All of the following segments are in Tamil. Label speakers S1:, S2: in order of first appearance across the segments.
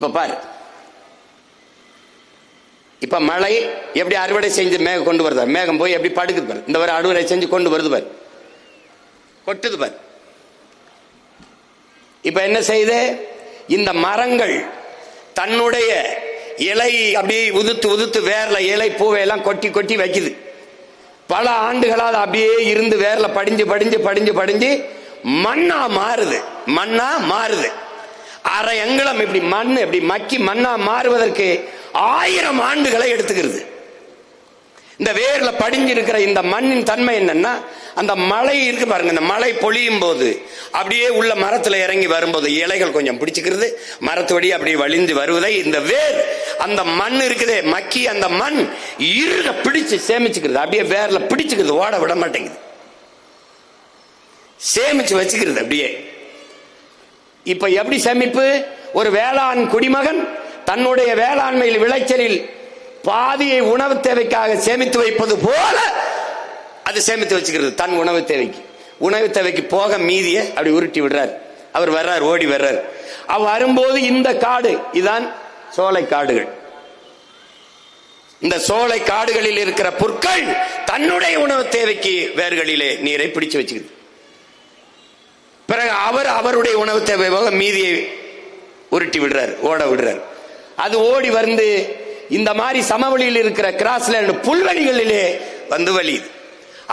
S1: இப்ப பாரு, இப்ப மழை எப்படி அறுவடை செஞ்சு மேகம் கொண்டு வருது, மேகம் போய் எப்படி படுக்குது பாரு, இந்த வரை அறுவடை செஞ்சு கொண்டு வருது பாரு, கொட்டுது பாரு. இப்ப என்ன செய்யுது, இந்த மரங்கள் தன்னுடைய இலை அப்படியே உதுத்து உதுத்து வேர்ல இலை பூவை எல்லாம் கொட்டி கொட்டி வைக்குது. பல ஆண்டுகளால் அப்படியே இருந்து வேர்ல படிஞ்சு படிஞ்சு படிஞ்சு படிஞ்சு மண்ணா மாறுது. மண்ணா மாறுது. அரை அங்குலம் இப்படி மண் இப்படி மக்கி மண்ணா மாறுவதற்கு 1000 ஆண்டுகளை எடுத்துக்கிறது. இந்த வேர்ல படிஞ்சு இருக்கிற இந்த மண்ணின் தன்மை என்னன்னா, அந்த மழை இருக்கு பாருங்க, இந்த மழை பொழியும் போது அப்படியே உள்ள மரத்துல இறங்கி வரும்போது இலைகள் கொஞ்சம் பிடிச்சுக்கிறது, மரத்து வழி அப்படியே வழிந்து வருவதை இந்த வேர் அந்த மண் இருக்குதே மக்கி அந்த மண் இருக பிடிச்சு சேமிச்சுக்கிறது. அப்படியே வேர்ல பிடிச்சுக்கிறது, ஓட விட மாட்டேங்குது, சேமிச்சு வச்சுக்கிறது அப்படியே. இப்ப எப்படி சேமிப்பு, ஒரு வேளாண் குடிமகன் தன்னுடைய வேளாண்மையில் விளைச்சலில் பாதியை உணவு தேவைக்காக சேமித்து வைப்பது போல அது சேமித்து வச்சுக்கிறது. தன் உணவு தேவைக்கு, உணவு தேவைக்கு போக மீதியை அப்படி உருட்டி விடுறார். அவர் வர்றார், ஓடி வர்றார். அவர் வரும்போது இந்த காடு இதான் சோலை காடுகள். இந்த சோலை காடுகளில் இருக்கிற புற்கள் தன்னுடைய உணவு தேவைக்கு வேர்களிலே நீரை பிடிச்சு வச்சுக்குது. பிறகு அவர் அவருடைய உணவு தேவை போக மீதியை உருட்டி விடுறார், ஓட விடுறார். அது ஓடி வந்து இந்த மாதிரி சமவெளியில் இருக்கிற கிராஸ்லேண்ட் புல்வெளிகளிலே வந்து வழி.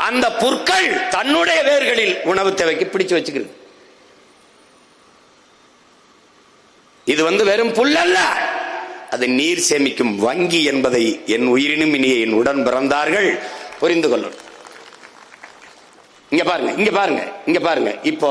S1: அந்த புற்கள் தன்னுடைய வேர்களில் உணவு தேவைக்கு பிடிச்சு வச்சுக்கிறது. இது வெறும் புல் அல்ல, அது நீர் சேமிக்கும் வங்கி என்பதை என் உயிரினும் இனிய என் உடன் பிறந்தார்கள் புரிந்து கொள்ளும். இங்க பாருங்க, இங்க பாருங்க, இங்க பாருங்க. இப்போ